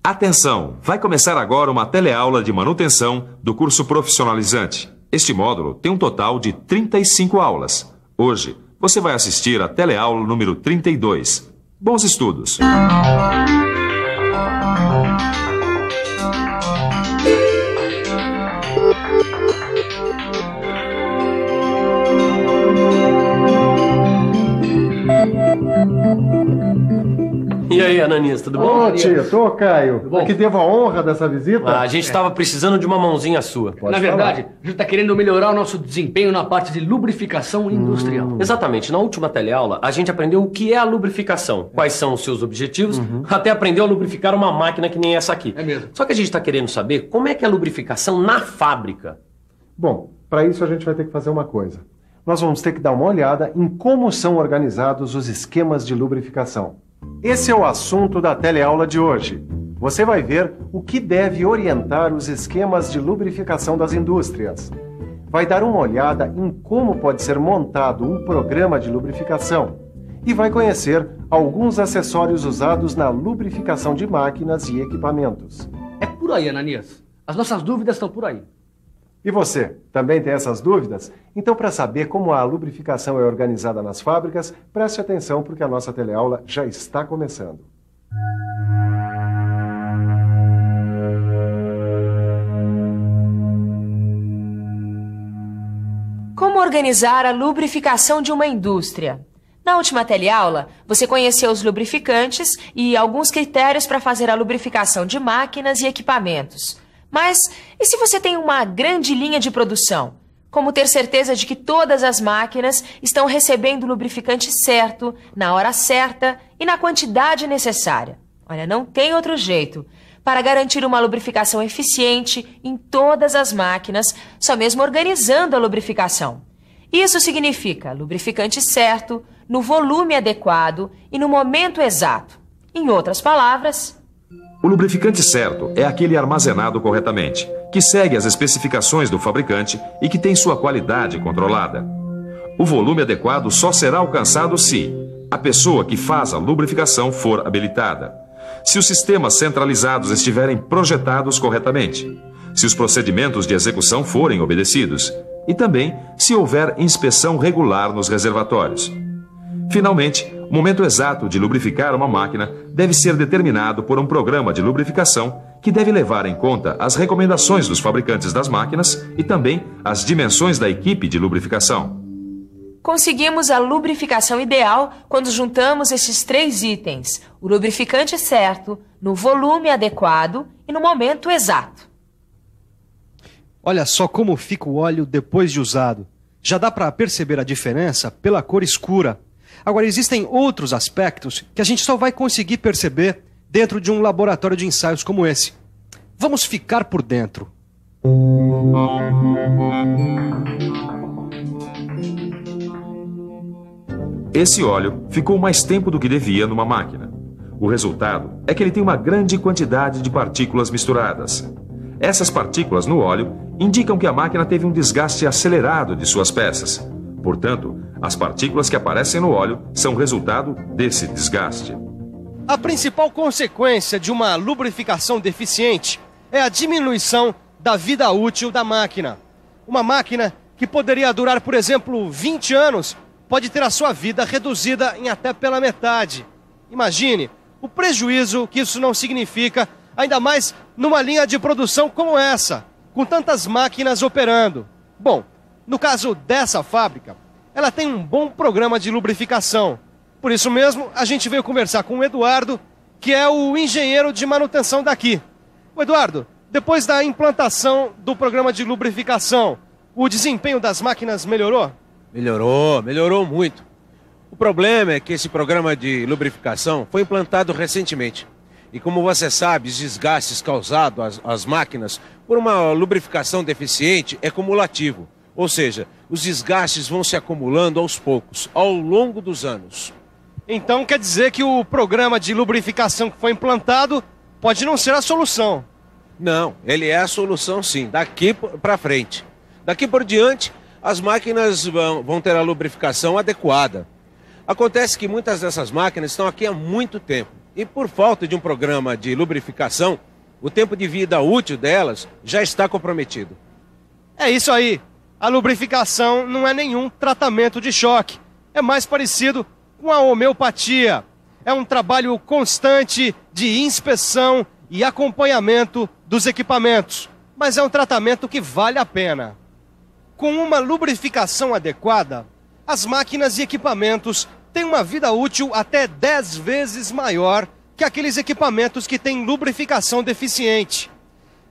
Atenção! Vai começar agora uma teleaula de manutenção do curso profissionalizante. Este módulo tem um total de 35 aulas. Hoje, você vai assistir a teleaula número 32. Bons estudos! E aí, Ananias, tudo bom? Ô, tio, tô, Caio. Que devo a honra dessa visita? A gente estava precisando de uma mãozinha sua. Na verdade, a gente está querendo melhorar o nosso desempenho na parte de lubrificação industrial. Exatamente. Na última teleaula, a gente aprendeu o que é a lubrificação, quais são os seus objetivos, até aprendeu a lubrificar uma máquina que nem essa aqui. É mesmo. Só que a gente está querendo saber como é que é a lubrificação na fábrica. Bom, para isso a gente vai ter que fazer uma coisa. Nós vamos ter que dar uma olhada em como são organizados os esquemas de lubrificação. Esse é o assunto da teleaula de hoje. Você vai ver o que deve orientar os esquemas de lubrificação das indústrias. Vai dar uma olhada em como pode ser montado um programa de lubrificação e vai conhecer alguns acessórios usados na lubrificação de máquinas e equipamentos. É por aí, Ananias. As nossas dúvidas estão por aí. E você, também tem essas dúvidas? Então, para saber como a lubrificação é organizada nas fábricas, preste atenção porque a nossa teleaula já está começando. Como organizar a lubrificação de uma indústria? Na última teleaula, você conheceu os lubrificantes e alguns critérios para fazer a lubrificação de máquinas e equipamentos. Mas e se você tem uma grande linha de produção? Como ter certeza de que todas as máquinas estão recebendo o lubrificante certo, na hora certa e na quantidade necessária? Olha, não tem outro jeito. Para garantir uma lubrificação eficiente em todas as máquinas, só mesmo organizando a lubrificação. Isso significa lubrificante certo, no volume adequado e no momento exato. Em outras palavras... O lubrificante certo é aquele armazenado corretamente, que segue as especificações do fabricante e que tem sua qualidade controlada. O volume adequado só será alcançado se a pessoa que faz a lubrificação for habilitada, se os sistemas centralizados estiverem projetados corretamente, se os procedimentos de execução forem obedecidos e também se houver inspeção regular nos reservatórios. Finalmente, o momento exato de lubrificar uma máquina deve ser determinado por um programa de lubrificação que deve levar em conta as recomendações dos fabricantes das máquinas e também as dimensões da equipe de lubrificação. Conseguimos a lubrificação ideal quando juntamos esses 3 itens: o lubrificante certo, no volume adequado e no momento exato. Olha só como fica o óleo depois de usado. Já dá para perceber a diferença pela cor escura. Agora, existem outros aspectos que a gente só vai conseguir perceber dentro de um laboratório de ensaios como esse. Vamos ficar por dentro. Esse óleo ficou mais tempo do que devia numa máquina. O resultado é que ele tem uma grande quantidade de partículas misturadas. Essas partículas no óleo indicam que a máquina teve um desgaste acelerado de suas peças. Portanto, as partículas que aparecem no óleo são resultado desse desgaste. A principal consequência de uma lubrificação deficiente é a diminuição da vida útil da máquina. Uma máquina que poderia durar, por exemplo, 20 anos, pode ter a sua vida reduzida em até pela metade. Imagine o prejuízo que isso não significa, ainda mais numa linha de produção como essa, com tantas máquinas operando. Bom, no caso dessa fábrica, ela tem um bom programa de lubrificação. Por isso mesmo, a gente veio conversar com o Eduardo, que é o engenheiro de manutenção daqui. O Eduardo, depois da implantação do programa de lubrificação, o desempenho das máquinas melhorou? Melhorou muito. O problema é que esse programa de lubrificação foi implantado recentemente. E como você sabe, os desgastes causados às máquinas por uma lubrificação deficiente é cumulativo. Ou seja, os desgastes vão se acumulando aos poucos, ao longo dos anos. Então quer dizer que o programa de lubrificação que foi implantado pode não ser a solução. Não, ele é a solução sim, daqui para frente. Daqui por diante, as máquinas vão ter a lubrificação adequada. Acontece que muitas dessas máquinas estão aqui há muito tempo. E por falta de um programa de lubrificação, o tempo de vida útil delas já está comprometido. É isso aí. A lubrificação não é nenhum tratamento de choque. É mais parecido com a homeopatia. É um trabalho constante de inspeção e acompanhamento dos equipamentos. Mas é um tratamento que vale a pena. Com uma lubrificação adequada, as máquinas e equipamentos têm uma vida útil até 10 vezes maior que aqueles equipamentos que têm lubrificação deficiente.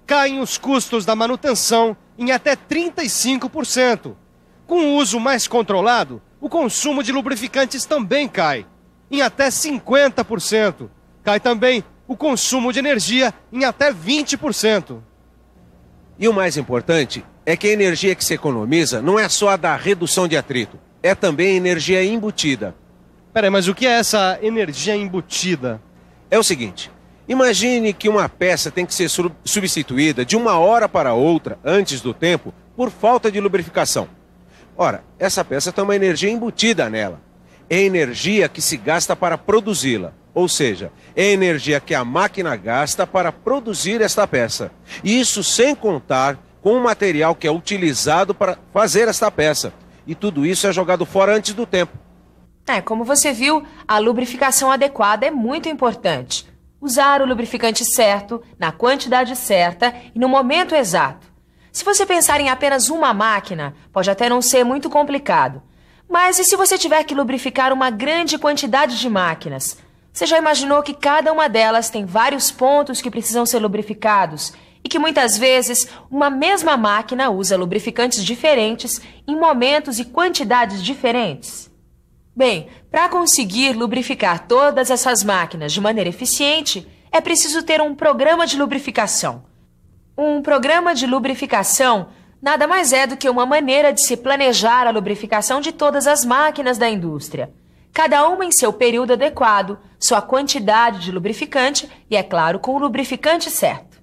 Caem os custos da manutenção em até 35%. Com o uso mais controlado, o consumo de lubrificantes também cai, em até 50%. Cai também o consumo de energia em até 20%. E o mais importante é que a energia que se economiza não é só a da redução de atrito, é também energia embutida. Peraí, mas o que é essa energia embutida? É o seguinte, imagine que uma peça tem que ser substituída de uma hora para outra, antes do tempo, por falta de lubrificação. Ora, essa peça tem uma energia embutida nela. É energia que se gasta para produzi-la. Ou seja, é energia que a máquina gasta para produzir esta peça. Isso sem contar com o material que é utilizado para fazer esta peça. E tudo isso é jogado fora antes do tempo. Como você viu, a lubrificação adequada é muito importante. Usar o lubrificante certo, na quantidade certa e no momento exato. Se você pensar em apenas uma máquina, pode até não ser muito complicado. Mas e se você tiver que lubrificar uma grande quantidade de máquinas? Você já imaginou que cada uma delas tem vários pontos que precisam ser lubrificados e que muitas vezes uma mesma máquina usa lubrificantes diferentes em momentos e quantidades diferentes? Bem, para conseguir lubrificar todas essas máquinas de maneira eficiente, é preciso ter um programa de lubrificação. Um programa de lubrificação nada mais é do que uma maneira de se planejar a lubrificação de todas as máquinas da indústria. Cada uma em seu período adequado, sua quantidade de lubrificante e, é claro, com o lubrificante certo.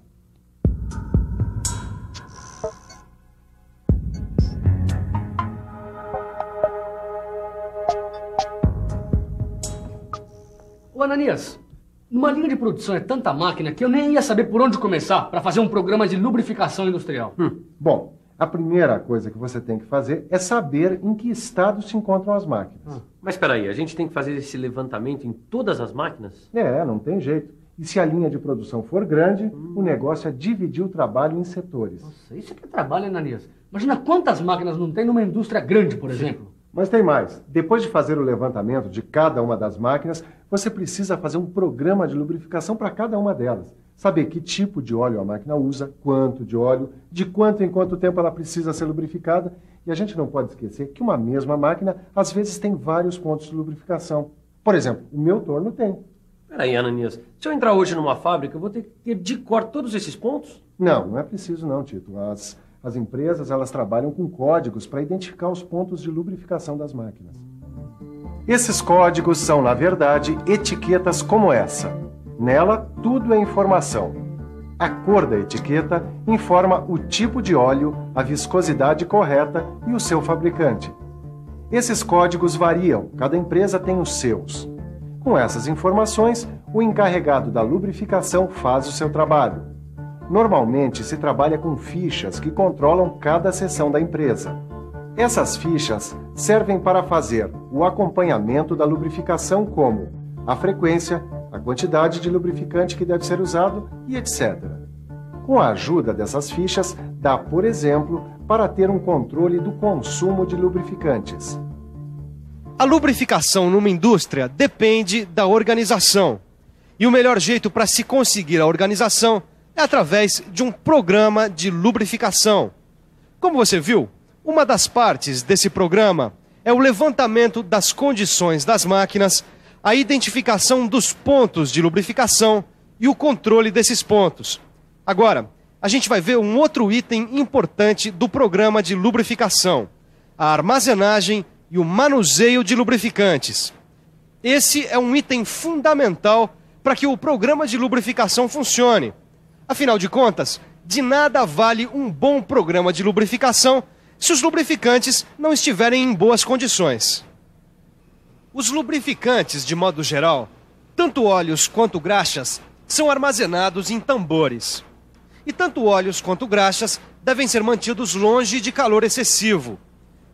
Ô Ananias, numa linha de produção é tanta máquina que eu nem ia saber por onde começar para fazer um programa de lubrificação industrial. Bom, a primeira coisa que você tem que fazer é saber em que estado se encontram as máquinas. Mas espera aí, a gente tem que fazer esse levantamento em todas as máquinas? Não tem jeito. E se a linha de produção for grande, o negócio é dividir o trabalho em setores. Nossa, isso é que trabalho, Ananias. Imagina quantas máquinas não tem numa indústria grande, por exemplo. Mas tem mais. Depois de fazer o levantamento de cada uma das máquinas, você precisa fazer um programa de lubrificação para cada uma delas. Saber que tipo de óleo a máquina usa, quanto de óleo, de quanto em quanto tempo ela precisa ser lubrificada. E a gente não pode esquecer que uma mesma máquina, às vezes, tem vários pontos de lubrificação. Por exemplo, o meu torno tem. Peraí, Ananias, se eu entrar hoje numa fábrica, eu vou ter que ter de cor todos esses pontos? Não é preciso não, Tito. As empresas, elas trabalham com códigos para identificar os pontos de lubrificação das máquinas. Esses códigos são, na verdade, etiquetas como essa. Nela, tudo é informação. A cor da etiqueta informa o tipo de óleo, a viscosidade correta e o seu fabricante. Esses códigos variam, cada empresa tem os seus. Com essas informações, o encarregado da lubrificação faz o seu trabalho. Normalmente se trabalha com fichas que controlam cada seção da empresa. Essas fichas servem para fazer o acompanhamento da lubrificação, como a frequência, a quantidade de lubrificante que deve ser usado e etc. Com a ajuda dessas fichas, dá, por exemplo, para ter um controle do consumo de lubrificantes. A lubrificação numa indústria depende da organização. E o melhor jeito para se conseguir a organização é através de um programa de lubrificação. Como você viu, uma das partes desse programa é o levantamento das condições das máquinas, a identificação dos pontos de lubrificação e o controle desses pontos. Agora, a gente vai ver um outro item importante do programa de lubrificação: a armazenagem e o manuseio de lubrificantes. Esse é um item fundamental para que o programa de lubrificação funcione. Afinal de contas, de nada vale um bom programa de lubrificação se os lubrificantes não estiverem em boas condições. Os lubrificantes, de modo geral, Tanto óleos quanto graxas são armazenados em tambores. E tanto óleos quanto graxas devem ser mantidos longe de calor excessivo,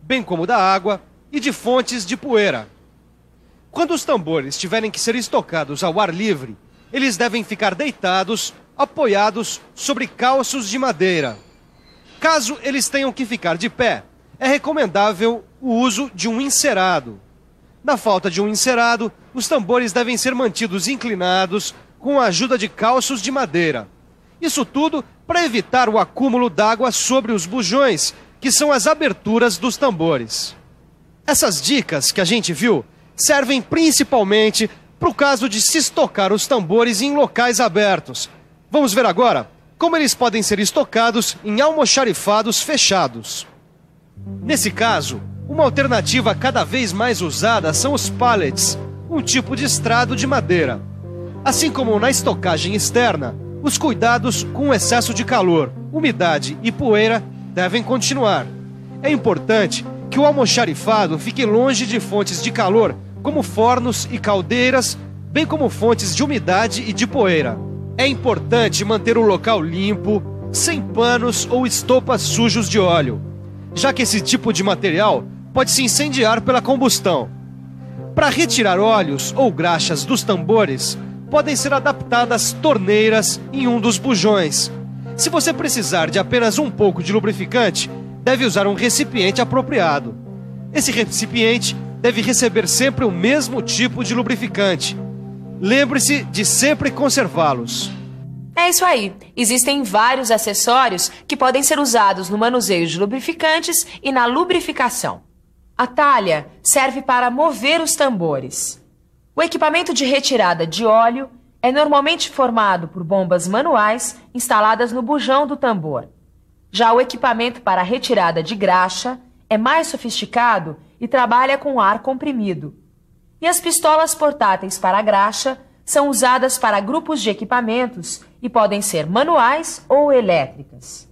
bem como da água e de fontes de poeira. Quando os tambores tiverem que ser estocados ao ar livre, eles devem ficar deitados, apoiados sobre calços de madeira. Caso eles tenham que ficar de pé, é recomendável o uso de um encerado. Na falta de um encerado, os tambores devem ser mantidos inclinados com a ajuda de calços de madeira. Isso tudo para evitar o acúmulo d'água sobre os bujões, que são as aberturas dos tambores. Essas dicas que a gente viu servem principalmente para o caso de se estocar os tambores em locais abertos. Vamos ver agora como eles podem ser estocados em almoxarifados fechados. Nesse caso, uma alternativa cada vez mais usada são os pallets, um tipo de estrado de madeira. Assim como na estocagem externa, os cuidados com o excesso de calor, umidade e poeira devem continuar. É importante que o almoxarifado fique longe de fontes de calor, como fornos e caldeiras, bem como fontes de umidade e de poeira. É importante manter o local limpo, sem panos ou estopas sujos de óleo, já que esse tipo de material pode se incendiar pela combustão. Para retirar óleos ou graxas dos tambores, podem ser adaptadas torneiras em um dos bujões. Se você precisar de apenas um pouco de lubrificante, deve usar um recipiente apropriado. Esse recipiente deve receber sempre o mesmo tipo de lubrificante. Lembre-se de sempre conservá-los. É isso aí. Existem vários acessórios que podem ser usados no manuseio de lubrificantes e na lubrificação. A talha serve para mover os tambores. O equipamento de retirada de óleo é normalmente formado por bombas manuais instaladas no bujão do tambor. Já o equipamento para retirada de graxa é mais sofisticado e trabalha com ar comprimido. E as pistolas portáteis para graxa são usadas para grupos de equipamentos e podem ser manuais ou elétricas.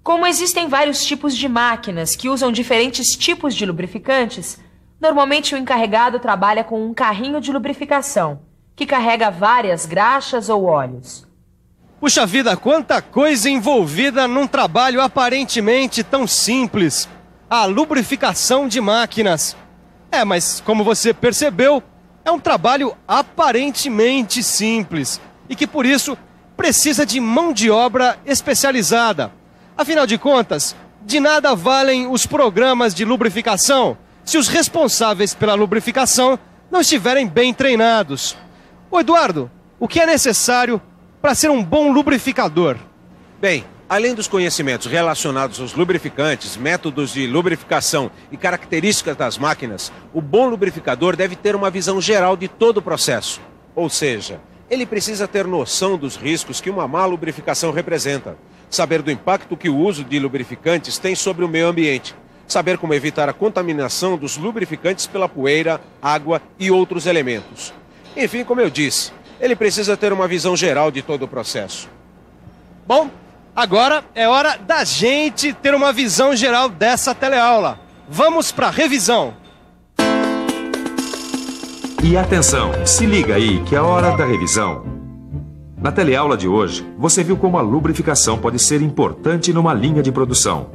Como existem vários tipos de máquinas que usam diferentes tipos de lubrificantes, normalmente o encarregado trabalha com um carrinho de lubrificação, que carrega várias graxas ou óleos. Puxa vida, quanta coisa envolvida num trabalho aparentemente tão simples. A lubrificação de máquinas. Mas como você percebeu, é um trabalho aparentemente simples e que por isso precisa de mão de obra especializada. Afinal de contas, de nada valem os programas de lubrificação se os responsáveis pela lubrificação não estiverem bem treinados. Ô Eduardo, o que é necessário para ser um bom lubrificador? Bem, além dos conhecimentos relacionados aos lubrificantes, métodos de lubrificação e características das máquinas, o bom lubrificador deve ter uma visão geral de todo o processo. Ou seja, ele precisa ter noção dos riscos que uma má lubrificação representa, saber do impacto que o uso de lubrificantes tem sobre o meio ambiente, saber como evitar a contaminação dos lubrificantes pela poeira, água e outros elementos. Enfim, como eu disse, ele precisa ter uma visão geral de todo o processo. Bom, agora é hora da gente ter uma visão geral dessa teleaula. Vamos para a revisão. E atenção, se liga aí que é a hora da revisão. Na teleaula de hoje, você viu como a lubrificação pode ser importante numa linha de produção.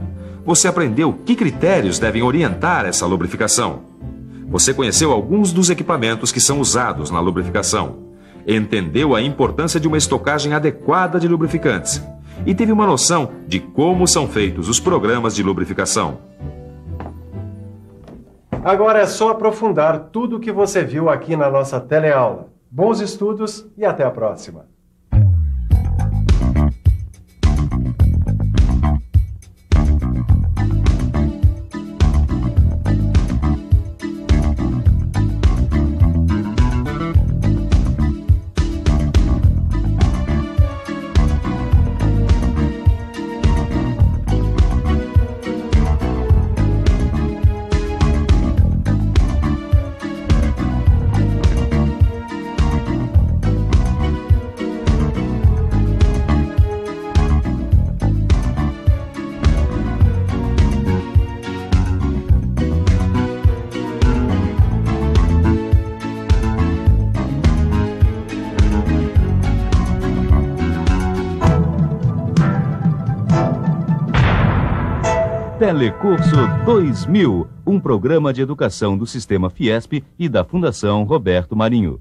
Você aprendeu que critérios devem orientar essa lubrificação. Você conheceu alguns dos equipamentos que são usados na lubrificação. Entendeu a importância de uma estocagem adequada de lubrificantes. E teve uma noção de como são feitos os programas de lubrificação. Agora é só aprofundar tudo o que você viu aqui na nossa teleaula. Bons estudos e até a próxima! Telecurso 2000, um programa de educação do Sistema Fiesp e da Fundação Roberto Marinho.